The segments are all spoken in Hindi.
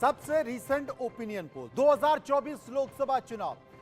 सबसे रीसेंट ओपिनियन पोल 2024 लोकसभा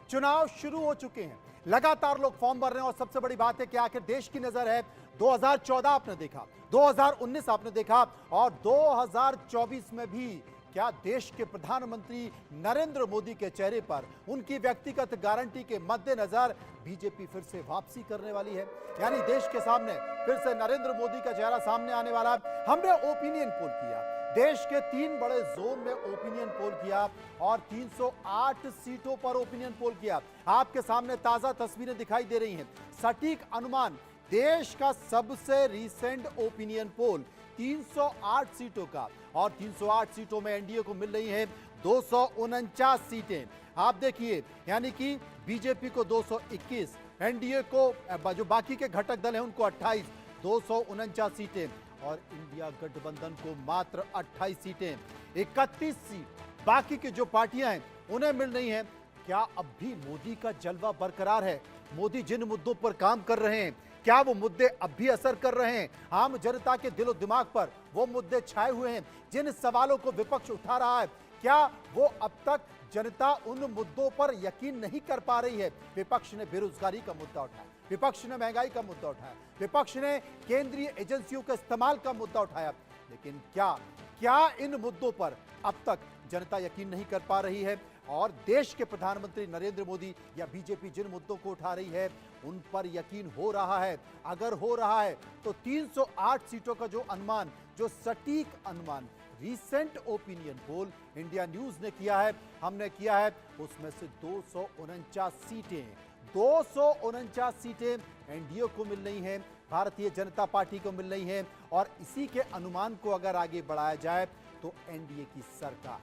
चुनाव शुरू हो चुके हैं। लगातार लोग फॉर्म भर रहे हैं और सबसे बड़ी बात है कि आखिर देश की नजर है 2014 आपने देखा, 2019 आपने देखा और 2024 में भी क्या देश के प्रधानमंत्री नरेंद्र मोदी के चेहरे पर उनकी व्यक्तिगत गारंटी के मद्देनजर बीजेपी फिर से वापसी करने वाली है। यानी देश के सामने फिर से नरेंद्र मोदी का चेहरा सामने आने वाला। हमने ओपिनियन पोल किया, देश के 3 बड़े जोन में ओपिनियन पोल किया और 308 सीटों पर ओपिनियन पोल किया। आपके सामने ताजा तस्वीरें दिखाई दे रही हैं। सटीक अनुमान देश का सबसे रीसेंट ओपिनियन पोल 308 सीटों का और 308 सीटों में एनडीए को मिल रही हैं 249 सीटें। आप देखिए, यानी कि बीजेपी को 221, एनडीए को जो बाकी के घटक दल हैं उनको 28, 249 सीटें और इंडिया गठबंधन को मात्र 28 सीटें। 31 सीट बाकी की जो पार्टियां हैं उन्हें मिल रही हैं। क्या अब भी मोदी का जलवा बरकरार है? मोदी जिन मुद्दों पर काम कर रहे हैं, क्या वो मुद्दे अब भी असर कर रहे हैं? आम जनता के दिलो दिमाग पर वो मुद्दे छाए हुए हैं जिन सवालों को विपक्ष उठा रहा है, क्या वो अब तक जनता उन मुद्दों पर यकीन नहीं कर पा रही है? विपक्ष ने बेरोजगारी का मुद्दा उठाया, विपक्ष ने महंगाई का मुद्दा उठाया, विपक्ष ने केंद्रीय एजेंसियों के इस्तेमाल का मुद्दा उठाया, लेकिन क्या इन मुद्दों पर अब तक जनता यकीन नहीं कर पा रही है? और देश के प्रधानमंत्री नरेंद्र मोदी या बीजेपी जिन मुद्दों को उठा रही है उन पर यकीन हो रहा है? अगर हो रहा है तो 308 सीटों का जो अनुमान, जो सटीक अनुमान recent opinion poll India news ने किया है, हमने किया है, उसमें से 249 सीटें एनडीए को मिल रही हैं, भारतीय जनता पार्टी को मिल रही हैं और इसी के अनुमान को अगर आगे बढ़ाया जाए तो एनडीए की सरकार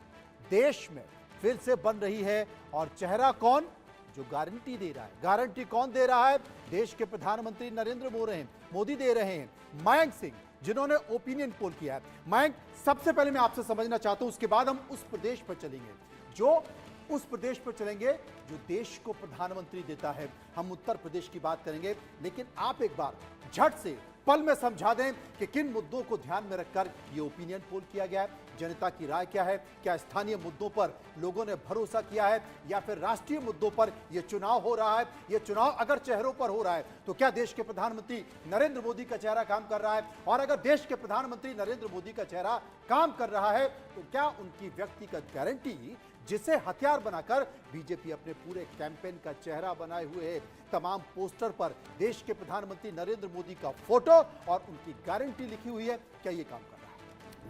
देश में फिर से बन रही है। और चेहरा कौन जो गारंटी दे रहा है? गारंटी कौन दे रहा है? देश के प्रधानमंत्री नरेंद्र मोदी दे रहे हैं। मयंक सिंह जिन्होंने ओपिनियन पोल किया है। मयंक, सबसे पहले मैं आपसे समझना चाहता हूं, उसके बाद हम उस प्रदेश पर चलेंगे जो देश को प्रधानमंत्री देता है। हम उत्तर प्रदेश की बात करेंगे, लेकिन आप एक बार झट से पल में समझा दें कि किन मुद्दों को ध्यान में रखकर यह ओपिनियन पोल किया गया है, जनता की राय क्या है, क्या स्थानीय मुद्दों पर लोगों ने भरोसा किया है या फिर राष्ट्रीय मुद्दों पर यह चुनाव हो रहा है? यह चुनाव अगर चेहरों पर हो रहा है तो क्या देश के प्रधानमंत्री नरेंद्र मोदी का चेहरा काम कर रहा है? और अगर देश के प्रधानमंत्री नरेंद्र मोदी का चेहरा काम कर रहा है तो क्या उनकी व्यक्तिगत गारंटी, जिसे हथियार बनाकर बीजेपी अपने पूरे कैंपेन का चेहरा बनाए हुए है, तमाम पोस्टर पर देश के प्रधानमंत्री नरेंद्र मोदी का फोटो और उनकी गारंटी लिखी हुई है, क्या ये काम कर रहा है?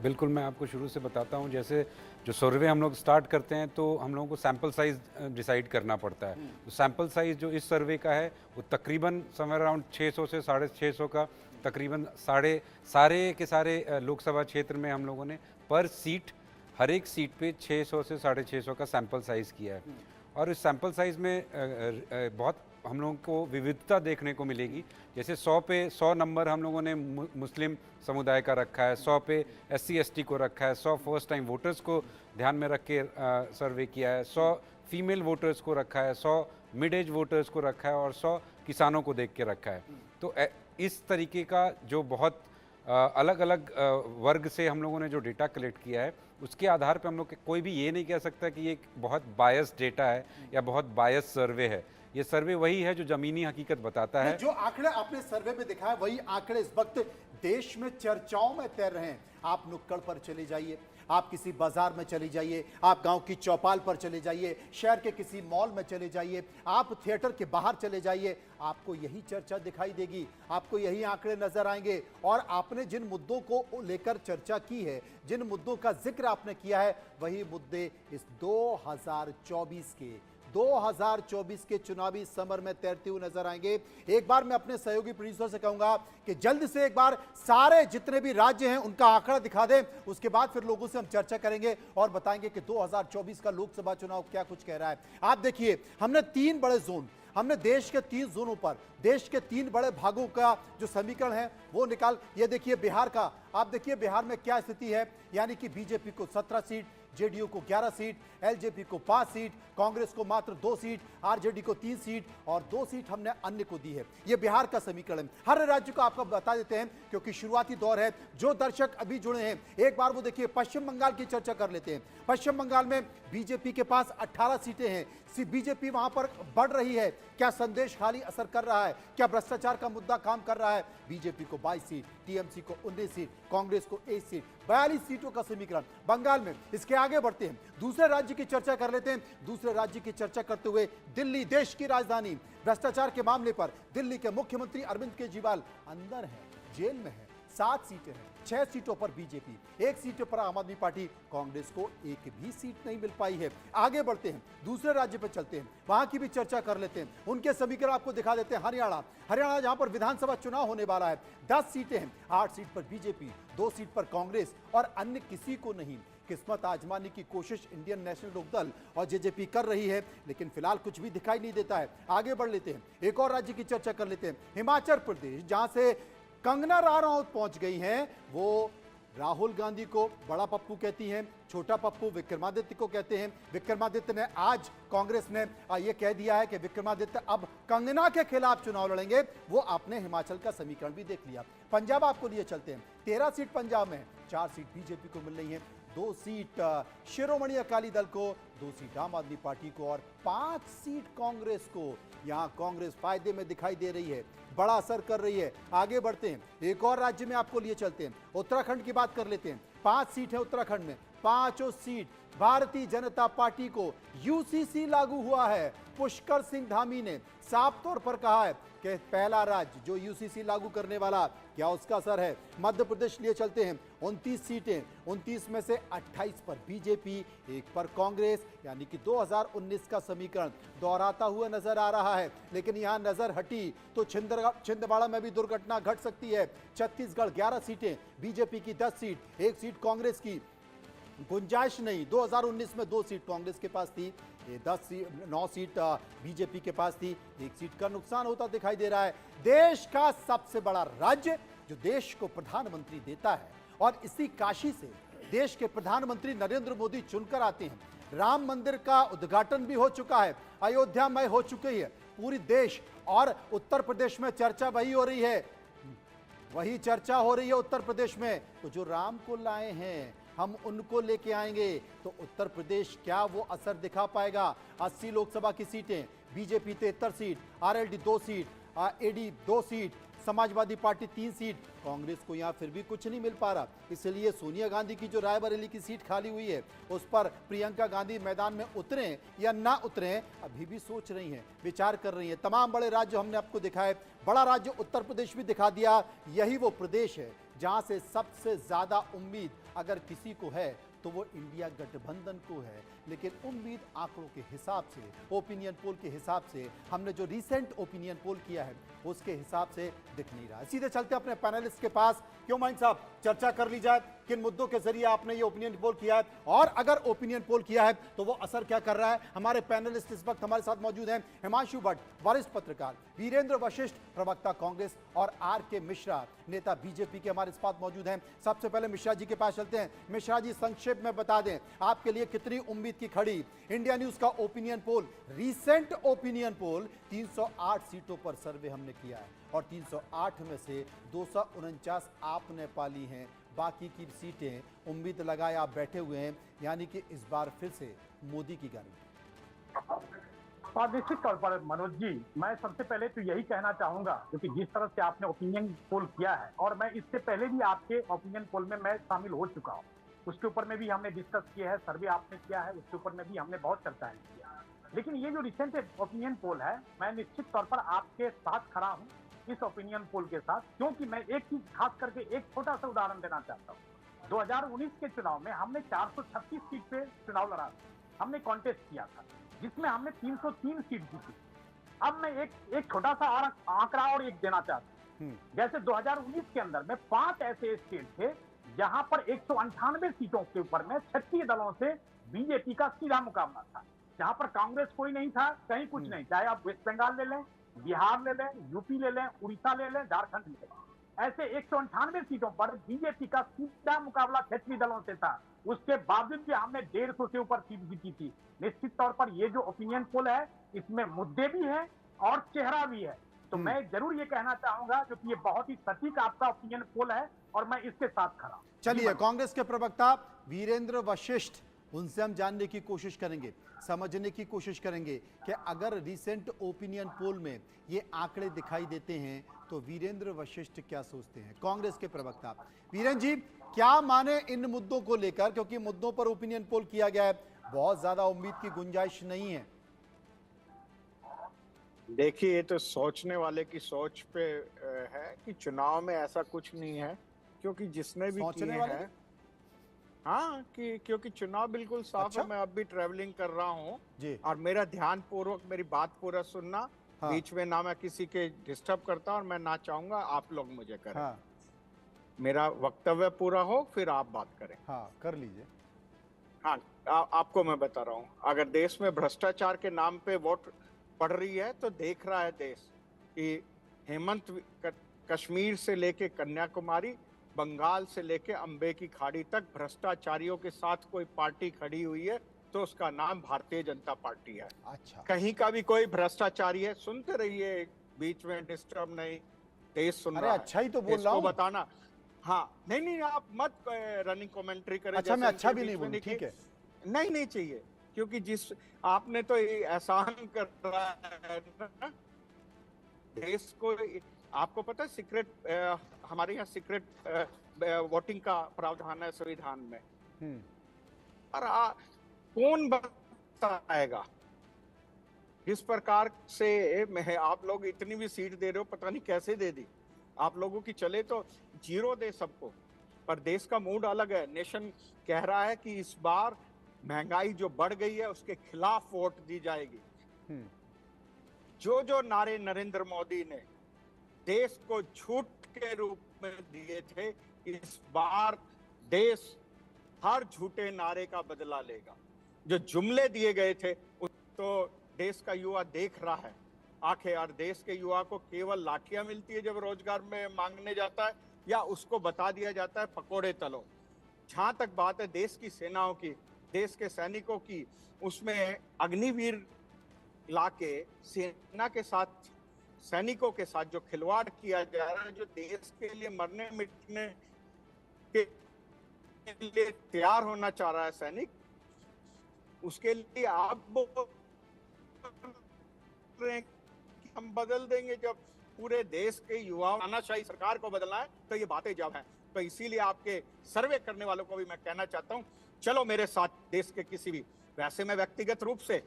बिल्कुल, मैं आपको शुरू से बताता हूं। जैसे जो सर्वे हम लोग स्टार्ट करते हैं तो हम लोगों को सैंपल साइज डिसाइड करना पड़ता है। तो सैंपल साइज जो इस सर्वे का है वो तकरीबन समवेयर अराउंड 600 से 650 का, तकरीबन सारे के सारे लोकसभा क्षेत्र में हम लोगों ने पर सीट, हर एक सीट पे 600 से 650 का सैंपल साइज़ किया है। और इस सैंपल साइज़ में बहुत हम लोगों को विविधता देखने को मिलेगी। जैसे 100 पे 100 नंबर हम लोगों ने मुस्लिम समुदाय का रखा है, 100 पे SC ST को रखा है, 100 फर्स्ट टाइम वोटर्स को ध्यान में रख के सर्वे किया है, 100 फीमेल वोटर्स को रखा है, 100 मिड एज वोटर्स को रखा है और 100 किसानों को देख के रखा है। तो इस तरीके का जो बहुत अलग अलग वर्ग से हम लोगों ने जो डेटा कलेक्ट किया है, उसके आधार पर हम लोग कोई भी ये नहीं कह सकता कि ये बहुत बायस डेटा है या बहुत बायस सर्वे है। ये सर्वे वही है जो जमीनी हकीकत बताता है। जो आंकड़े आपने सर्वे में दिखाया वही आंकड़े इस वक्त देश में चर्चाओं में तैर रहे हैं। आप नुक्कड़ पर चले जाइए, आप किसी बाजार में चले जाइए, आप गांव की चौपाल पर चले जाइए, शहर के किसी मॉल में चले जाइए, आप थिएटर के बाहर चले जाइए, आपको यही चर्चा दिखाई देगी, आपको यही आंकड़े नजर आएंगे। और आपने जिन मुद्दों को लेकर चर्चा की है, जिन मुद्दों का जिक्र आपने किया है, वही मुद्दे इस 2024 के चुनावी समर में तैरते हुए नजर आएंगे। एक बार मैं अपने सहयोगी प्रोड्यूसर से कहूंगा कि जल्द से एक बार सारे जितने भी राज्य हैं उनका आंकड़ा दिखा दें, उसके बाद फिर लोगों से हम चर्चा करेंगे और बताएंगे कि 2024 का लोकसभा चुनाव क्या कुछ कह रहा है। आप देखिए, हमने 3 बड़े जोन, हमने देश के 3 जोनों पर देश के 3 बड़े भागों का जो समीकरण है वो निकाल। ये देखिए बिहार का, आप देखिए बिहार में क्या स्थिति है, यानी कि बीजेपी को 17 सीट, जेडीयू को 11 सीट, एलजेपी को 5 सीट, कांग्रेस को मात्र 2 सीट, आरजेडी को 3 सीट और 2 सीट हमने अन्य को दी है। यह बिहार का समीकरण है। हर राज्य को आपको बता देते हैं क्योंकि शुरुआती दौर है। जो दर्शक अभी जुड़े हैं एक बार वो देखिए, पश्चिम बंगाल की चर्चा कर लेते हैं। पश्चिम बंगाल में बीजेपी के पास 18 सीटें हैं। बीजेपी वहां पर बढ़ रही है। क्या संदेश खाली असर कर रहा है? क्या भ्रष्टाचार का मुद्दा काम कर रहा है? बीजेपी को 22 सीट, टीएमसी को 19 सीट, कांग्रेस को 1 सीट, 42 सीटों का समीकरण बंगाल में। इसके आगे बढ़ते हैं, दूसरे राज्य की चर्चा कर लेते हैं। दूसरे राज्य की चर्चा करते हुए दिल्ली, देश की राजधानी, भ्रष्टाचार के मामले पर दिल्ली के मुख्यमंत्री अरविंद केजरीवाल अंदर है, जेल में है। 7 सीटें हैं, 6 सीटों पर बीजेपी, 1 सीट पर आम आदमी पार्टी। कांग्रेस को एक भी सीट नहीं मिल पाई है। आगे बढ़ते हैं, दूसरे राज्य पर चलते हैं, वहां की भी चर्चा कर लेते हैं। उनके समीकरण आपको दिखा देते हैं। हरियाणा जहां पर विधानसभा चुनाव होने वाला है, 10 सीटें हैं, 8 सीट पर बीजेपी, 2 सीट पर कांग्रेस और अन्य किसी को नहीं। किस्मत आजमाने की कोशिश इंडियन नेशनल लोकदल और जेजेपी कर रही है, लेकिन फिलहाल कुछ भी दिखाई नहीं देता है। आगे बढ़ लेते हैं, एक और राज्य की चर्चा कर लेते हैं, हिमाचल प्रदेश, जहां से कंगना राणौत पहुंच गई हैं। वो राहुल गांधी को बड़ा पप्पू कहती हैं, छोटा पप्पू विक्रमादित्य को कहते हैं। विक्रमादित्य ने आज, कांग्रेस ने यह कह दिया है कि विक्रमादित्य अब कंगना के खिलाफ चुनाव लड़ेंगे। वो आपने हिमाचल का समीकरण भी देख लिया। पंजाब आपको लिए चलते हैं, 13 सीट पंजाब में, 4 सीट बीजेपी को मिल रही है, 2 सीट शिरोमणि अकाली दल को, 2 सीट आम आदमी पार्टी को और 5 सीट कांग्रेस को। यहां कांग्रेस फायदे में दिखाई दे रही है, बड़ा असर कर रही है। आगे बढ़ते हैं, एक और राज्य में आपको लिए चलते हैं, उत्तराखंड की बात कर लेते हैं। 5 सीट है उत्तराखंड में, 5 सीट भारतीय जनता पार्टी को। यूसीसी लागू हुआ है। पुष्कर सिंह धामी ने साफ तौर पर कहा है कि पहला राज्य जो यूसीसी लागू करने वाला, क्या उसका असर है। मध्य प्रदेश लिए चलते हैं, 29 सीटें, 29 में से 28 पर बीजेपी, 1 पर कांग्रेस, यानी कि 2019 का समीकरण दोहराता हुआ नजर आ रहा है। लेकिन यहां नजर हटी तो छिंदवाड़ा में भी दुर्घटना घट सकती है। छत्तीसगढ़ 11 सीटें, बीजेपी की 10 सीट, 1 सीट कांग्रेस की, गुंजाइश नहीं। 2019 में 2 सीट कांग्रेस के पास थी, 9 सीट बीजेपी के पास थी, 1 सीट का नुकसान होता दिखाई दे रहा है। देश का सबसे बड़ा राज्य जो देश को प्रधानमंत्री देता है, और इसी काशी से देश के प्रधानमंत्री नरेंद्र मोदी चुनकर आते हैं। राम मंदिर का उद्घाटन भी हो चुका है, अयोध्या में हो चुकी है। पूरी देश और उत्तर प्रदेश में चर्चा वही हो रही है, वही चर्चा हो रही है उत्तर प्रदेश में। तो जो राम को लाए हैं हम उनको लेके आएंगे, तो उत्तर प्रदेश क्या वो असर दिखा पाएगा। 80 लोकसभा की सीटें, BJP 73 seat, RLD 2 seat, AD 2 seat, Samajwadi party 3 seat. Congress को यहां फिर भी कुछ नहीं मिल पा रहा। इसलिए सोनिया गांधी की जो रायबरेली की सीट खाली हुई है, उस पर प्रियंका गांधी मैदान में उतरें या ना उतरें, अभी भी सोच रही हैं, विचार कर रही हैं। तमाम बड़े राज्य हमने आपको दिखाए, बड़ा राज्य उत्तर प्रदेश भी दिखा दिया। यही वो प्रदेश है जहां से सबसे ज्यादा उम्मीद अगर किसी को है तो वो इंडिया गठबंधन को है। लेकिन उम्मीद आंकड़ों के हिसाब से, ओपिनियन पोल के हिसाब से, हमने जो रिसेंट ओपिनियन पोल किया है उसके हिसाब से दिख नहीं रहा। सीधे चलते अपने पैनलिस्ट के पास। क्यों माइन साहब, चर्चा कर ली जाए, किन मुद्दों के जरिए आपने ये ओपिनियन पोल किया है, और अगर ओपिनियन पोल किया है तो वो असर क्या कर रहा है। हमारे पैनलिस्ट इस वक्त हमारे साथ मौजूद हैं, हिमांशु भट्ट, वरिष्ठ पत्रकार, वीरेंद्र वशिष्ठ, प्रवक्ता कांग्रेस, और आर.के. मिश्रा, नेता बीजेपी के हमारे साथ मौजूद हैं। सबसे पहले मिश्रा जी के पास चलते हैं। मिश्रा जी, संक्षेप में बता दें आपके लिए कितनी उम्मीद की खड़ी। इंडिया न्यूज का opinion poll, recent opinion poll, 308 सीटों पर सर्वे हमने किया है और 308 में से 249 आपने पाली हैं, बाकी की सीटें उम्मीद लगाए आप बैठे हुए हैं, यानी कि इस बार फिर से मोदी की गारंटी। और निश्चित तौर पर मनोज जी, मैं सबसे पहले तो यही कहना चाहूंगा, क्योंकि जिस तरह से आपने ओपिनियन पोल किया है, और मैं इससे पहले भी आपके ओपिनियन पोल में मैं शामिल हो चुका हूं, उसके ऊपर में भी हमने डिस्कस किया है, सर्वे आपने किया है, उसके ऊपर में भी हमने बहुत चर्चाएं की है। लेकिन ये जो रिसेंट ओपिनियन पोल है, मैं निश्चित तौर पर आपके साथ खड़ा हूँ इस ओपिनियन पोल के साथ, क्योंकि मैं एक चीज खास करके एक छोटा सा उदाहरण देना चाहता हूँ। 2019 के चुनाव में हमने 436 सीट पे चुनाव लड़ा, हमने कॉन्टेस्ट किया था, जिसमें हमने 303 सीट जीती। अब मैं एक छोटा सा आंकड़ा और एक देना चाहता हूँ। जैसे 2019 के अंदर में 5 ऐसे स्टेट थे जहां पर 198 सीटों के ऊपर में 36 दलों से बीजेपी का सीधा मुकाबला था, जहां पर कांग्रेस कोई नहीं था, कहीं कुछ नहीं। चाहे आप वेस्ट बंगाल ले लें, बिहार ले लें, यूपी ले लें, उड़ीसा ले लें, झारखंड ले लें, ऐसे 198 सीटों पर बीजेपी का सीधा मुकाबला क्षेत्रीय दलों से था। उसके बावजूद भी हमने 150 से ऊपर सीट जीती थी। निश्चित तौर पर ये जो ओपिनियन पोल है, इसमें मुद्दे भी है और चेहरा भी है। तो मैं जरूर ये कहना चाहूंगा क्योंकि ये बहुत ही सटीक आपका ओपिनियन पोल है और मैं इसके साथ खड़ा हूं। चलिए, कांग्रेस के प्रवक्ता वीरेंद्र वशिष्ठ, उनसे हम जानने की कोशिश करेंगे, समझने की कोशिश करेंगे कि अगर रिसेंट ओपिनियन पोल में ये आंकड़े दिखाई देते हैं तो वीरेंद्र वशिष्ठ क्या सोचते हैं। कांग्रेस के प्रवक्ता वीरेंद्र जी, क्या माने इन मुद्दों को लेकर, क्योंकि मुद्दों पर ओपिनियन पोल किया गया है, बहुत ज्यादा उम्मीद की गुंजाइश नहीं है। देखिए, ये तो सोचने वाले की सोच पे है कि चुनाव में ऐसा कुछ नहीं है, क्योंकि जिसने भी सोचने किए वाले हैं, हाँ, कि क्योंकि चुनाव बिल्कुल साफ अच्छा? है। मैं अब भी ट्रैवलिंग कर रहा हूँ जी और मेरा ध्यान पूर्वक मेरी बात पूरा सुनना, हाँ। बीच में ना मैं किसी के डिस्टर्ब करता और मैं ना चाहूंगा आप लोग मुझे करें। हाँ मेरा वक्तव्य पूरा हो फिर आप बात करें। हाँ, कर लीजिए। हाँ, आपको मैं बता रहा हूँ, अगर देश में भ्रष्टाचार के नाम पे वोट पड़ रही है तो देख रहा है देश कि हेमंत कश्मीर से लेके कन्याकुमारी, बंगाल से लेके अम्बे की खाड़ी तक भ्रष्टाचारियों के साथ कोई पार्टी खड़ी हुई है तो उसका नाम भारतीय जनता पार्टी है। अच्छा, कहीं का भी कोई भ्रष्टाचारी है, सुनते रहिए, बीच में डिस्टर्ब नहीं, देश सुन अरे रहा अच्छा ही तो है, बोल देश रहा को हूँ। बताना। हाँ, नहीं, आप मत रनिंग कमेंट्री करें। अच्छा, मैं जैसे अच्छा उनके भी नहीं बीच में बोलूं, ठीक है। नहीं चाहिए, क्योंकि जिस आपने तो ये एहसान कर रहा है ना देश को। आपको पता है सीक्रेट, हमारे यहाँ सीक्रेट वोटिंग का प्रावधान है संविधान में, और कौन बताएगा जिस प्रकार से मैं आप लोग इतनी भी सीट दे रहे हो, पता नहीं कैसे दे दी आप लोगों की। चले तो जीरो दे सबको, पर देश का मूड अलग है। नेशन कह रहा है कि इस बार महंगाई जो बढ़ गई है उसके खिलाफ वोट दी जाएगी। जो नारे नरेंद्र मोदी ने देश को झूठ के रूप में दिए थे, इस बार देश हर झूठे नारे का बदला लेगा। जो जुमले दिए गए थे तो देश का युवा देख रहा है आखिर, और देश के युवा को केवल लाठियां मिलती है जब रोजगार में मांगने जाता है, या उसको बता दिया जाता है पकोड़े तलो। जहां तक बात है देश की सेनाओं की, देश के सैनिकों की, उसमें अग्निवीर लाके सेना के साथ, सैनिकों के साथ जो खिलवाड़ किया जा रहा है, जो देश के लिए मरने मिटने के लिए तैयार होना चाह रहा है सैनिक, उसके लिए आप बोल रहे हैं कि हम बदल देंगे। जब पूरे देश के युवाओं तानाशाही सरकार को बदलना है तो ये बातें जब हैं। तो इसीलिए आपके सर्वे करने वालों को भी मैं कहना चाहता हूं, चलो मेरे साथ देश के किसी भी, वैसे मैं व्यक्तिगत रूप से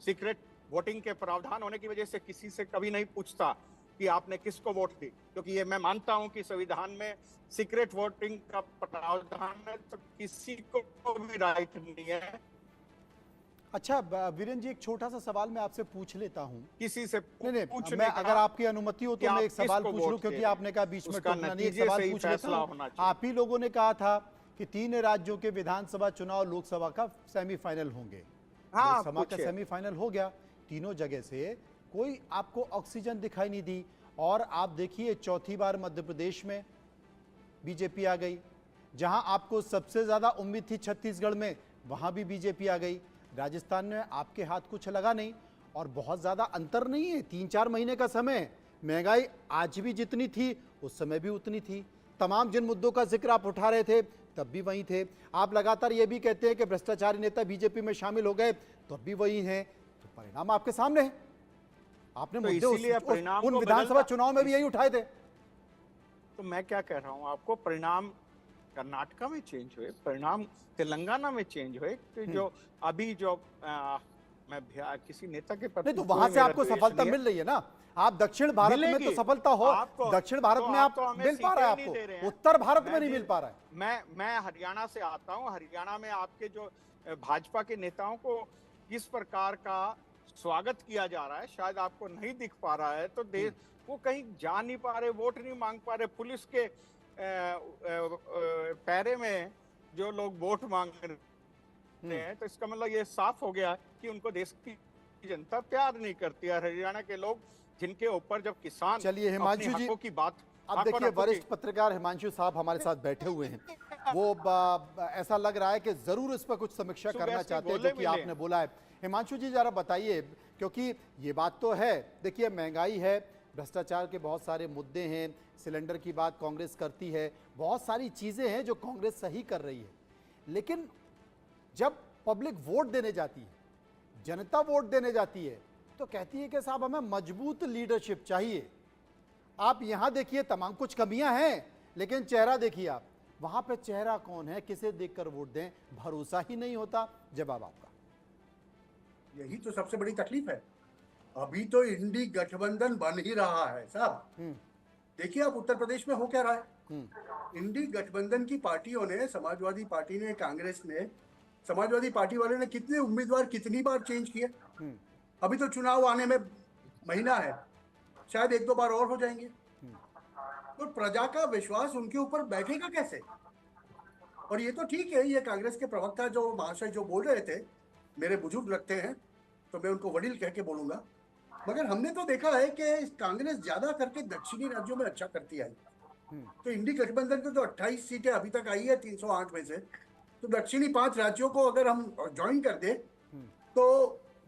सीक्रेट वोटिंग के प्रावधान होने की वजह से किसी से कभी नहीं पूछता कि आपने किसको वोट दी, क्योंकि ये मैं मानता हूं कि संविधान में सीक्रेट वोटिंग का प्रावधान है, तो किसी को भी राइट नहीं है। अच्छा वीरेंद्र जी, एक छोटा सा सवाल मैं आपसे पूछ लेता हूं। किसी से नहीं, पूछने मैं का, अगर आपकी अनुमति हो तो मैं एक सवाल पूछ लूं, क्योंकि आपने कहा बीच में उसका टोकना नहीं, एक नतीजे सवाल से ही पूछ लेता फैसला होना हूं। चाहिए। आप ही लोगों ने कहा था कि 3 राज्यों के विधानसभा चुनाव लोकसभा का सेमीफाइनल होंगे। हाँ, लोकसभा का पूछिए। सेमीफाइनल हो गया, तीनों जगह से कोई आपको ऑक्सीजन दिखाई नहीं दी। और आप देखिए, चौथी बार मध्य प्रदेश में बीजेपी आ गई, जहां आपको सबसे ज्यादा उम्मीद थी छत्तीसगढ़ में, वहां भी बीजेपी आ गई। राजस्थान में आपके हाथ कुछ लगा नहीं, और बहुत ज्यादा अंतर नहीं है, 3-4 महीने का समय। महंगाई आज भी जितनी थी उस समय भी उतनी थी। तमाम जिन मुद्दों का जिक्र आप उठा रहे थे तब भी वही थे। आप लगातार ये भी कहते हैं कि भ्रष्टाचारी नेता बीजेपी में शामिल हो गए, तो अब भी वही हैं। तो परिणाम आपके सामने है। आपने तो मुद्दे इसीलिए परिणाम उन को विधानसभा बदलता- चुनाव में भी यही उठाए थे। तो मैं क्या कह रहा हूं आपको, परिणाम कर्नाटका में चेंज हुए, परिणाम तेलंगाना में चेंज हुए, तो जो अभी जो मैं किसी नेता के प्रति, नहीं तो वहां से आपको सफलता मिल रही है ना। आप दक्षिण भारत में तो सफलता हो, दक्षिण भारत में आप मिल पा रहा है आपको, उत्तर भारत में नहीं मिल पा रहा है। मैं हरियाणा से आता हूं। हरियाणा में आपके जो भाजपा के नेताओं को किस प्रकार का स्वागत किया जा रहा है, शायद आपको नहीं दिख पा रहा है। तो देश वो कहीं जा नहीं पा रहे, वोट नहीं मांग पा रहे, पुलिस के पैरे में जो लोग वोट मांग रहे हैं, तो इसका मतलब ये साफ हो गया कि उनको देश की जनता प्यार नहीं करती है। हरियाणा के लोग जिनके ऊपर जब किसान चलिए हिमांशु अपने जी, हकों की बात अब हाँ, देखिए कोना पुकी। वरिष्ठ पत्रकार हिमांशु साहब हमारे साथ बैठे हुए हैं, वो ऐसा लग रहा है कि जरूर इस पर कुछ समीक्षा सुबह करना से चाहते हैं गोले जो कि मिले। आपने बोला है। हिमांशु जी जरा बताइए, क्योंकि ये बात तो है, देखिए महंगाई है, भ्रष्टाचार के बहुत सारे मुद्दे हैं, सिलेंडर की बात कांग्रेस करती है, बहुत सारी चीजें हैं जो कांग्रेस सही कर रही है, लेकिन जब पब्लिक वोट देने जाती है, जनता वोट देने जाती है, तो कहती है कि साहब हमें मजबूत लीडरशिप चाहिए। आप यहां देखिए तमाम कुछ कमियां हैं, लेकिन चेहरा देखिए आप, वहां पे चेहरा कौन है, किसे देखकर वोट दें, भरोसा ही नहीं होता। जवाब आपका। यही तो सबसे बड़ी तकलीफ है। अभी तो इंडी गठबंधन बन ही रहा है साहब। देखिए आप उत्तर प्रदेश में हो क्या रहा है। इंडी गठबंधन की पार्टियों ने, समाजवादी पार्टी ने, कांग्रेस ने, समाजवादी पार्टी वाले ने कितने उम्मीदवार कितनी बार चेंज किए। अभी तो चुनाव आने में महीना है, शायद एक दो बार और हो जाएंगे। तो प्रजा का विश्वास उनके ऊपर बैठेगा कैसे। और ये तो ठीक है, ये कांग्रेस के प्रवक्ता जो महाशय जो बोल रहे थे, मेरे बुजुर्ग लगते हैं तो मैं उनको वडील कह के बोलूंगा, मगर हमने तो देखा है कि कांग्रेस ज्यादा करके दक्षिणी राज्यों में अच्छा करती आई। तो इंडी गठबंधन को तो 28 सीटें अभी तक आई है 308 में से, तो दक्षिणी 5 राज्यों को अगर हम ज्वाइन कर दे तो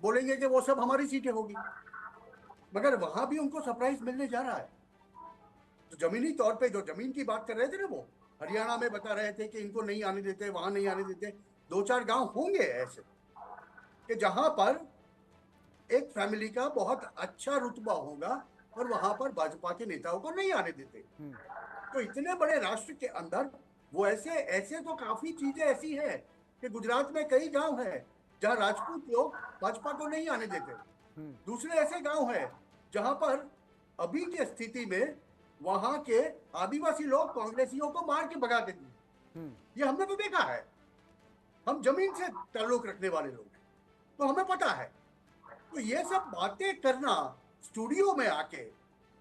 बोलेंगे कि वो सब हमारी सीटें होगी, मगर वहां भी उनको सरप्राइज मिलने जा रहा है। तो जमीनी तौर पे जो जमीन की बात कर रहे थे ना, वो हरियाणा में बता रहे थे कि इनको नहीं आने देते, वहां नहीं आने देते। 2-4 गांव होंगे ऐसे कि जहां पर एक फैमिली का बहुत अच्छा रुतबा होगा और वहां पर भाजपा के नेताओं को नहीं आने देते। तो इतने बड़े राष्ट्र के अंदर वो ऐसे तो काफी चीजें ऐसी है कि गुजरात में कई गांव है जहां राजपूत लोग भाजपा को नहीं आने देते। दूसरे ऐसे गांव है जहां पर अभी की स्थिति में वहां के आदिवासी लोग कांग्रेसियों को मार के भगा देते हैं। ये हमने तो देखा है, हम जमीन से ताल्लुक रखने वाले लोग हैं, तो हमें पता है। तो ये सब बातें करना स्टूडियो में आके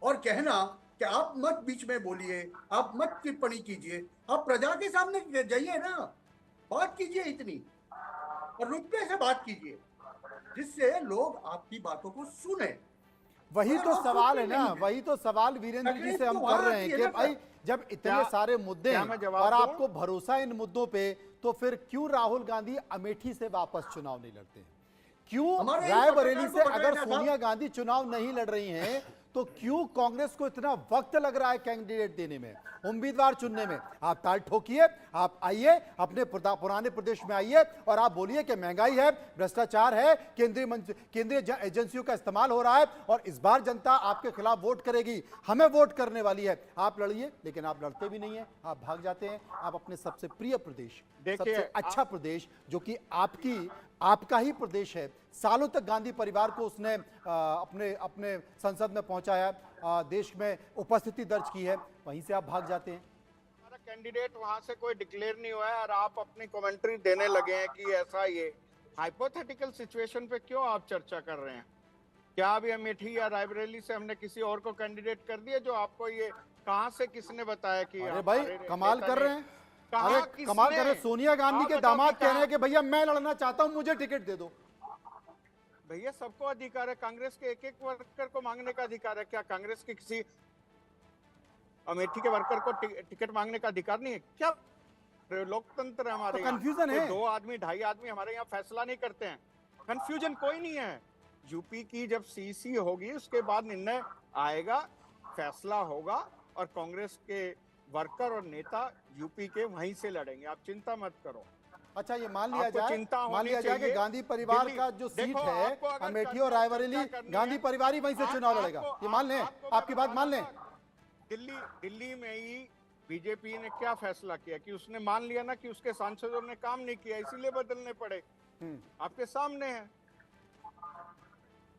और कहना कि आप मत बीच में बोलिए, आप मत टिप्पणी कीजिए, आप प्रजा के सामने जाइए ना, बात कीजिए इतनी, और रुतबे से बात कीजिए जिससे लोग आपकी बातों को सुने। वही और तो आप सवाल है सुनते ना, नहीं हैं। वही तो सवाल वीरेंद्र जी तकलीफ से हम तो कर वहाँ रहे हैं आती है कि ना भाई सर। जब इतने क्या- सारे मुद्दे क्या हैं मैं जवाब और दूं? आपको भरोसा इन मुद्दों पे, तो फिर क्यों राहुल गांधी अमेठी से वापस चुनाव नहीं लड़ते हैं? क्यों हमारे ही रायबरेली पत्रकार से को अगर बताया था। सोनिया गांधी चुनाव नहीं लड़ रही हैं, तो क्यों कांग्रेस को इतना वक्त लग रहा है कैंडिडेट देने में, उम्मीदवार चुनने में? आप ताल ठोकिए, आप आइए अपने पुराने प्रदेश में आइए और आप बोलिए कि महंगाई है, भ्रष्टाचार है, केंद्रीय एजेंसियों का इस्तेमाल हो रहा है और इस बार जनता आपके खिलाफ वोट करेगी, हमें वोट करने वाली है। आप लड़िए, लेकिन आप लड़ते भी नहीं है, आप भाग जाते हैं। आप अपने सबसे प्रिय प्रदेश, देखिए, सबसे अच्छा प्रदेश, जो कि आपका ही प्रदेश है, सालों तक गांधी परिवार को उसने अपने संसद में पहुंचाया, देश में उपस्थिति दर्ज की है, वहीं से आप भाग जाते हैं। हमारा कैंडिडेट वहां से कोई डिक्लेयर नहीं हुआ है और आप अपनी कमेंट्री देने लगे हैं कि ऐसा ये हाइपोथेटिकल सिचुएशन पे क्यों आप चर्चा कर रहे हैं? क्या अभी अमेठी या रायबरेली से हमने किसी और को कैंडिडेट कर दिया जो आपको ये कहां से किसने बताया कि अरे भाई हमारे कमाल नेता कर ने- रहे हैं, कहाँ अरे किसने? कमाल कर रहे हैं। सोनिया गांधी आप के बताओ दामाद कि कह रहे हैं कहाँ? कि भैया मैं लड़ना चाहता हूं, मुझे टिकट दे दो। भैया सबको अधिकार है, कांग्रेस के एक एक वर्कर को मांगने का अधिकार है। क्या कांग्रेस के किसी अमेठी के वर्कर को टिकट मांगने का अधिकार नहीं है क्या? लोकतंत्र है हमारे तो यहाँ। confusion कोई है। 2 आदमी 2.5 आदमी हमारे यहाँ फैसला नहीं करते हैं। कंफ्यूजन कोई नहीं है। यूपी की जब सीसी होगी उसके बाद निर्णय आएगा, फैसला होगा और कांग्रेस के वर्कर और नेता यूपी के वहीं से लड़ेंगे। आप चिंता मत करो। अच्छा, ये मान लिया आपको जाए, चिंता होनी मान लिया जाए कि चाहिए। गांधी परिवार दिल्ली- का जो सीट देखो, है आपको अगर अमेठी और चर्चा रायबरेली, करनी गांधी है, परिवार ही वहीं से चुनाव लड़ेगा, ये मान लें, आपकी बात मान लें। दिल्ली में ही बीजेपी ने क्या फैसला किया कि उसने मान लिया ना कि उसके सांसदों ने काम नहीं किया, इसीलिए बदलने पड़े। आपके सामने है।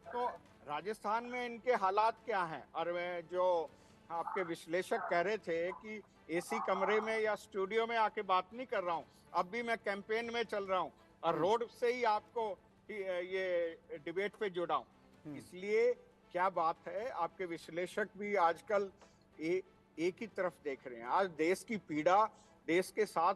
तो राजस्थान में इनके हालात क्या हैं? और मैं जो आपके विश्लेषक कह रहे थे कि एसी कमरे में या स्टूडियो में आके बात नहीं कर रहा हूं, अब भी मैं कैंपेन में चल रहा हूं और रोड से ही आपको ये डिबेट पे जुड़ा हूं। इसलिए क्या बात है, आपके विश्लेषक भी आजकल एक ही तरफ देख रहे हैं। आज देश की पीड़ा, देश के साथ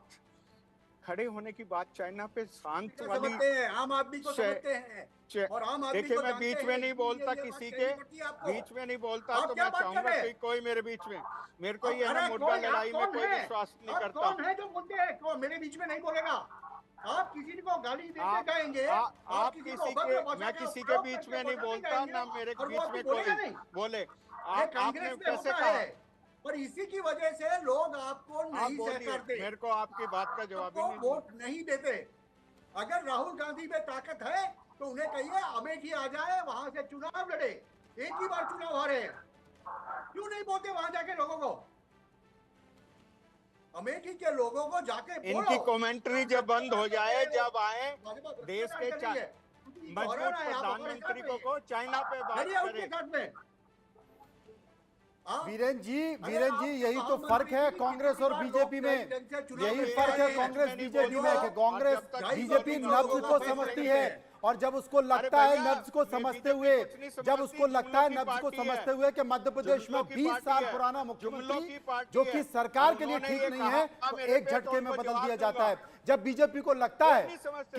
खड़े होने की बात चाइना पे शांत वाली समझते हैं, आम आदमी को से- समझते हैं चे- और आम आदमी देखिए को मैं जानते बीच हैं में नहीं कि बोलता ये बात किसी कहनी के, पड़ती है आपको। बीच में नहीं बोलता, आप तो क्या मैं बात कर चाहूंगा रहे हैं? कि कोई मेरे बीच में, मेरे को ये है ना अरे मुर्गा कौन- आप लड़ाई में कौन कोई है? विश्वास नहीं आप करता। कौन है जो बोलते हैं कौन मेरे बीच में नहीं बोलेगा? आप किसी को गाली देते आप जाएंगे, आप किसी किसी को के, उपद्रव पहुंचा मैं के किसी के उपद्रव बीच करके में नहीं पहुंचाते बोलता, जाएंगे, ना मेरे और वो बीच आपको में बोलेगा कोई नहीं। बोले। ये आपने कांग्रेस में कैसे होता कहा? है और इसी की वजह से लोग आपको आप नहीं बोलिए, सहकारते, मेरे को आपकी बात का जवाब ही आपको नहीं वोट नहीं देते। अगर राहुल गांधी में ताकत है तो उन्हें कहिए अमेठी आ जाए, वहां से चुनाव लड़े। एक ही बार चुनाव हारे हैं, क्यों नहीं बोलते वहां जाके लोगों को? अमेठी के लोगों को जाके बोलो। इनकी कमेंट्री जब बंद हो जाए, जब आए भाजपा देश के भ्रष्टाचार कर रही है, क्योंकि मजबूत दोहराना है, आप हमारे प्रधानमंत्री साथ में को चाइना पे बात लड़िए उनके करें। साथ में। वीरेन जी आप यही तो प्रधानमंत्री फर्क है की कांग्रेस और बार बीजेपी में। लोकतांत्रिक ढंग से चुनाव यही लड़ते फर्क है हैं। कांग्रेस मैं नहीं बीजेपी में बोलूंगा, कि कांग्रेस और जब तक बीजेपी लोगों नब्ज का को फैसला समझती करते है हैं। और जब उसको लगता है भैया, नब्ज को ये समझते बीजेपी हुए कुछ नहीं जब समझती, उसको लगता है जुमलों की नब्ज को पार्टी है। समझते हुए कि मध्य प्रदेश में जुमलों की 20 साल पार्टी है। पुराना जुमलों की मुख्यमंत्री पार्टी जो है। कि सरकार के लिए उन्होंने ठीक ये नहीं कहा है तो मेरे एक पे, झटके तो में उनको बदल जवाब दिया जाता दूंगा। है। जब बीजेपी को लगता वो है नहीं समझते।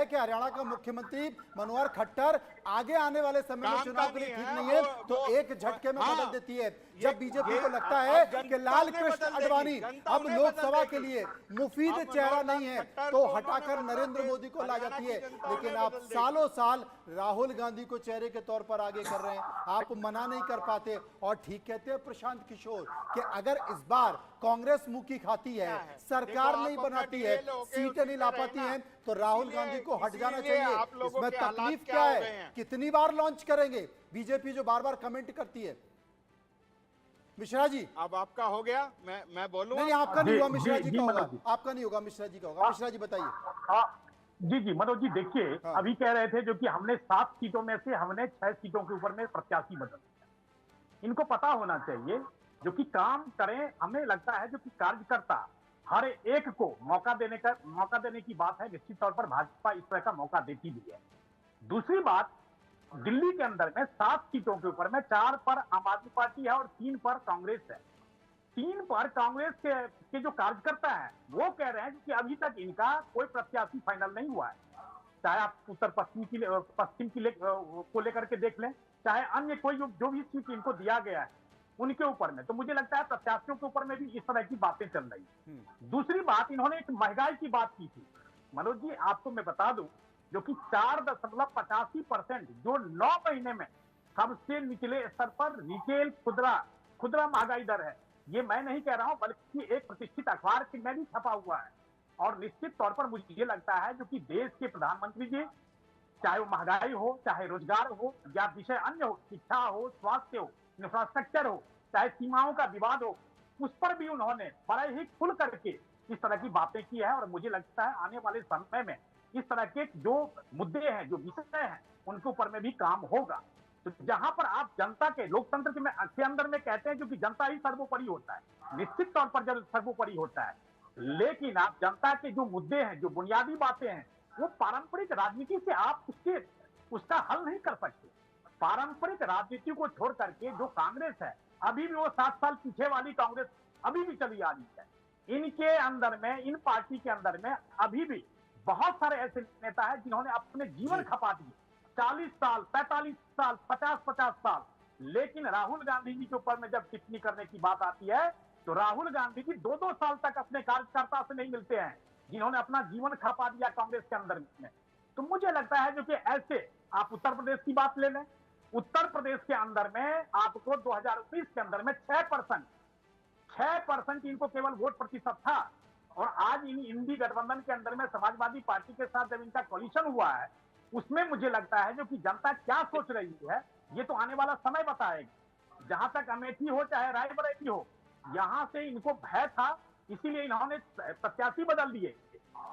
कि हरियाणा का मुख्यमंत्री मनोहर खट्टर आगे आने वाले समय में काम चुनाव का के लिए नहीं ठीक है, नहीं है वो- तो वो- एक झटके में हाँ, बदल देती है। ये- जब बीजेपी ये को लगता अब है जनता कि लाल उन्हें कृष्ण बदल देगी, आडवाणी जनता अब उन्हें लोकसभा बदल के देगी। लिए मुफीद अब चेहरा मनोहर नहीं है खट्टर तो को हटाकर उन्होंने नरेंद्र बदल मोदी को ला हरियाणा जाती की है। जनता लेकिन उन्हें आप बदल देगी। सालों साल राहुल गांधी को चेहरे के तौर पर आगे कर रहे हैं, आप मना नहीं कर पाते। और ठीक कहते हैं प्रशांत किशोर कि अगर इस बार कांग्रेस मुंह खाती है, सरकार नहीं बनाती है, सीटें नहीं ला पाती हैं तो राहुल गांधी को हट जाना चाहिए। इसमें तकलीफ क्या है? कितनी बार लॉन्च करेंगे? बीजेपी जो बार बार कमेंट करती है। मिश्रा जी, अब आपका हो गया, मैं बोलूं? नहीं आपका नहीं हुआ, मिश्रा जी जी, का होगा। मनोज जी। आपका नहीं होगा, मिश्रा जी का होगा। मिश्रा जी बताइए। जी मनोज जी, देखिए हाँ। अभी कह रहे थे जो कि हमने 7 सीटों में से हमने 6 सीटों के ऊपर में प्रत्याशी बदल दिया। इनको पता होना चाहिए जो कि काम करें। हमें लगता है जो कि कार्यकर्ता हर एक को मौका देने की बात है। निश्चित तौर पर भाजपा इस तरह का मौका देती भी है। दूसरी बात, दिल्ली के अंदर में 7 सीटों के ऊपर में 4 पर आम आदमी पार्टी है और 3 पर कांग्रेस है। 3 पर कांग्रेस के जो कार्यकर्ता हैं वो कह रहे हैं कि अभी तक इनका कोई प्रत्याशी फाइनल नहीं हुआ है। चाहे आप उत्तर पश्चिम को लेकर के देख लें, चाहे अन्य कोई जो भी सीट इनको दिया गया है उनके ऊपर में, तो मुझे लगता है प्रत्याशियों के ऊपर में भी इस तरह की बातें चल रही है। दूसरी बात, इन्होंने एक महंगाई की बात की थी। मनोज जी आपको मैं बता दूं जो कि 4.85% जो 9 महीने में सबसे निचले स्तर पर रिटेल खुदरा महंगाई दर है। ये मैं नहीं कह रहा हूं बल्कि एक प्रतिष्ठित अखबार में भी छपा हुआ है। और निश्चित तौर पर मुझे ये लगता है जो कि देश के प्रधानमंत्री जी, चाहे वो महंगाई हो, चाहे रोजगार हो या विषय अन्य हो, शिक्षा हो, स्वास्थ्य हो, इंफ्रास्ट्रक्चर हो, चाहे सीमाओं का विवाद हो, उस पर भी उन्होंने बड़े ही खुल करके इस तरह की बातें की है। और मुझे लगता है आने वाले समय में इस तरह के जो मुद्दे हैं, जो विषय हैं, उनके ऊपर में भी काम होगा। तो जहां पर आप जनता के लोकतंत्र के अंदर में कहते हैं क्योंकि जनता ही सर्वोपरि होता है, निश्चित तौर पर जब सर्वोपरि होता है, लेकिन आप जनता के जो मुद्दे हैं, जो बुनियादी बातें हैं, वो पारंपरिक राजनीति से आप उसका हल नहीं कर सकते। पारंपरिक राजनीति को छोड़ करके जो कांग्रेस है, अभी भी वो 7 साल पीछे वाली कांग्रेस अभी भी चली आ रही है। इनके अंदर में, इन पार्टी के अंदर में अभी भी बहुत सारे ऐसे नेता हैं जिन्होंने अपने जीवन खपा दिए, 40 साल, 45 साल, 50 साल। लेकिन राहुल गांधी जी के ऊपर में जब टिप्पणी करने की बात आती है तो राहुल गांधी जी 2-2 साल तक अपने कार्यकर्ता से नहीं मिलते हैं, जिन्होंने अपना जीवन खपा दिया कांग्रेस के अंदर में। तो मुझे लगता है जो कि ऐसे आप उत्तर प्रदेश की बात ले लें, उत्तर प्रदेश के अंदर में आपको 2019 के अंदर में 6% इनको केवल वोट प्रतिशत था। और आज इन इंडी गठबंधन के अंदर में समाजवादी पार्टी के साथ जब इनका कोलिशन हुआ है, उसमें मुझे लगता है जो कि जनता क्या सोच रही है ये तो आने वाला समय बताएगा। जहां तक अमेठी हो चाहे रायबरेली हो, यहां से इनको भय था, इसीलिए इन्होंने प्रत्याशी बदल दिए।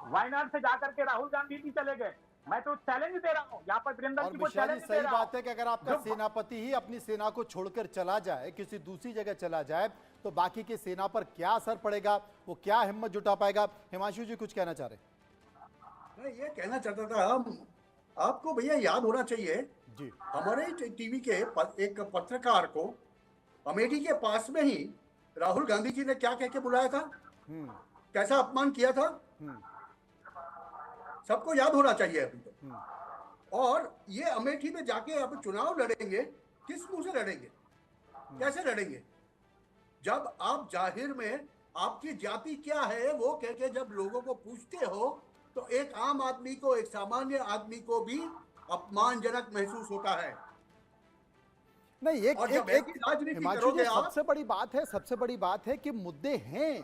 वायनाड से जाकर के राहुल गांधी जी चले गए। मैं तो चैलेंज दे रहा हूं यहाँ पर वीरेंद्र जी को चैलेंज दे सही रहा बात है कि अगर आपका सेनापति ही अपनी सेना को छोड़कर चला जाए, किसी दूसरी जगह चला जाए, तो बाकी की सेना पर क्या असर पड़ेगा, वो क्या हिम्मत जुटा पाएगा। हिमांशु जी कुछ कहना चाह रहे? मैं ये कहना चाहता था, आपको भैया याद होना चाहिए जी, हमारे टीवी के एक पत्रकार को अमेठी के पास में ही राहुल गांधी जी ने क्या कह के बुलाया था? कैसा अपमान किया था, सबको याद होना चाहिए अभी तो। और ये अमेठी में जाके अब चुनाव लड़ेंगे, किस मुंह से लड़ेंगे, कैसे लड़ेंगे? जब आप जाहिर में आपकी जाति क्या है वो कह के जब लोगों को पूछते हो तो एक आम आदमी को, एक सामान्य आदमी को भी अपमानजनक महसूस होता है। नहीं, एक और एक जब एक ऐसी राजनीति हिमांशु करोगे जी, आप, सबसे बड़ी बात है कि मुद्दे हैं,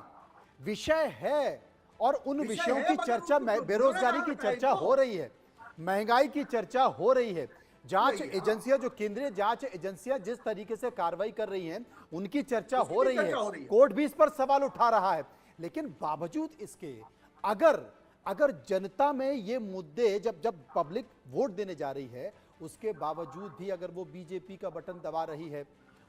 विषय है, और उन विषय विषयों है, की मगर चर्चा, उनको बेरोजगारी की जोड़ा जा रहा है चर्चा तो। हो रही है, महंगाई की चर्चा हो रही है, जांच नहीं, एजेंसियां, जो केंद्रीय जांच एजेंसियां जिस तरीके से कार्रवाई कर रही हैं, उनकी चर्चा उसकी हो भी रही चर्चा हो रही है, है। कोर्ट भी इस पर सवाल उठा रहा है। लेकिन बावजूद इसके, अगर जनता में ये मुद्दे, जब पब्लिक वोट देने जा रही है, उसके बावजूद भी अगर वो बीजेपी का बटन दबा रही है,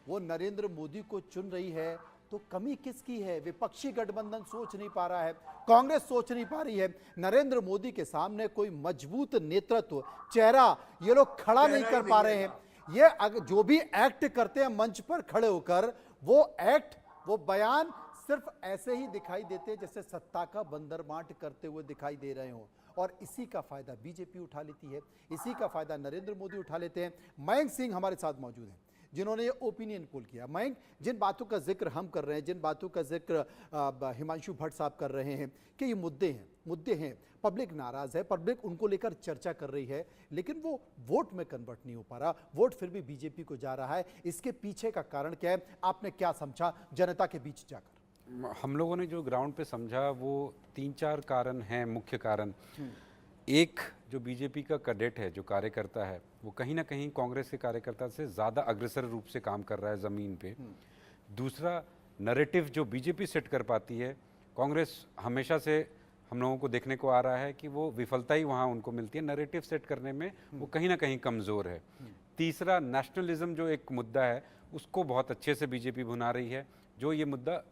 वो नरेंद्र मोदी को चुन रही है, तो कमी किसकी है? विपक्षी गठबंधन सोच नहीं पा रहा है, कांग्रेस सोच नहीं पा रही है, नरेंद्र मोदी के सामने कोई मजबूत नेतृत्व, चेहरा ये लोग खड़ा नहीं कर पा रहे हैं। ये जो भी एक्ट करते हैं मंच पर खड़े होकर, वो एक्ट, वो बयान सिर्फ ऐसे ही दिखाई देते हैं जैसे सत्ता का बंदरबांट करते हुए दिखाई दे रहे हों, और इसी का फायदा बीजेपी उठा लेती है, इसी का फायदा नरेंद्र मोदी उठा लेते हैं। मयंक सिंह हमारे साथ मौजूद हैं, जिन्होंने ये ओपिनियन पोल किया। मयंक, जिन बातों का जिक्र हम कर रहे हैं, जिन बातों का जिक्र हिमांशु भट्ट साहब कर रहे हैं कि ये मुद्दे हैं, पब्लिक नाराज है, पब्लिक उनको लेकर चर्चा कर रही है, लेकिन वो वोट में कन्वर्ट नहीं हो पा रहा, वोट फिर भी बीजेपी को जा रहा है। इसके पीछे का कारण क्या है? आपने क्या समझा जनता के बीच जाकर? हम लोगों ने जो ग्राउंड पे समझा वो 3-4 कारण हैं, मुख्य कारण। एक, जो बीजेपी का कैडेट है, जो कार्यकर्ता है, वो कहीं ना कहीं कांग्रेस के कार्यकर्ता से ज़्यादा अग्रसर रूप से काम कर रहा है ज़मीन पे। दूसरा, नैरेटिव जो बीजेपी सेट कर पाती है, कांग्रेस हमेशा से हम लोगों को देखने को आ रहा है कि वो विफलता ही वहाँ उनको मिलती है, नैरेटिव सेट करने में वो कहीं ना कहीं कमज़ोर है। तीसरा, नेशनलिज्म जो एक मुद्दा है, उसको बहुत अच्छे से बीजेपी भुना रही है, जो ये मुद्दा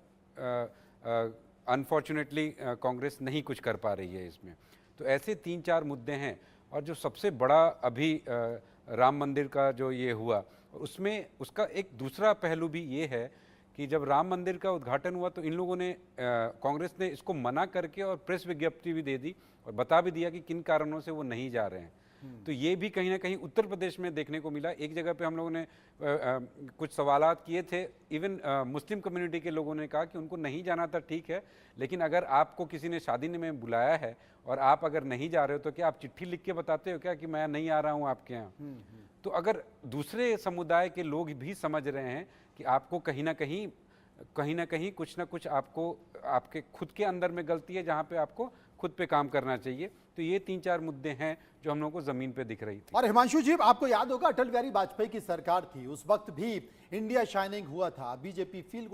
अनफॉर्चुनेटली कांग्रेस नहीं कुछ कर पा रही है इसमें। तो ऐसे 3-4 मुद्दे हैं। और जो सबसे बड़ा अभी राम मंदिर का जो ये हुआ, उसमें उसका एक दूसरा पहलू भी ये है कि जब राम मंदिर का उद्घाटन हुआ तो इन लोगों ने, कांग्रेस ने इसको मना करके और प्रेस विज्ञप्ति भी दे दी और बता भी दिया कि किन कारणों से वो नहीं जा रहे हैं। तो ये भी कहीं ना कहीं उत्तर प्रदेश में देखने को मिला। एक जगह पे हम लोगों ने कुछ सवालात किए थे, इवन मुस्लिम कम्युनिटी के लोगों ने कहा कि उनको नहीं जाना था, ठीक है, लेकिन अगर आपको किसी ने शादी में बुलाया है और आप अगर नहीं जा रहे हो तो क्या आप चिट्ठी लिख के बताते हो क्या कि मैं नहीं आ रहा हूँ आपके यहाँ? तो अगर दूसरे समुदाय के लोग भी समझ रहे हैं कि आपको कहीं ना कहीं कुछ ना कुछ आपको, आपके खुद के अंदर में गलती है जहाँ पे आपको खुद पे काम करना चाहिए। तो ये 3-4 मुद्दे हैं जो हम लोगों को जमीन पे दिख रही थी। और हिमांशु जी, आपको याद होगा अटल बिहारी वाजपेयी की सरकार थी, उस वक्त भी इंडिया शाइनिंग हुआ था, बीजेपी फील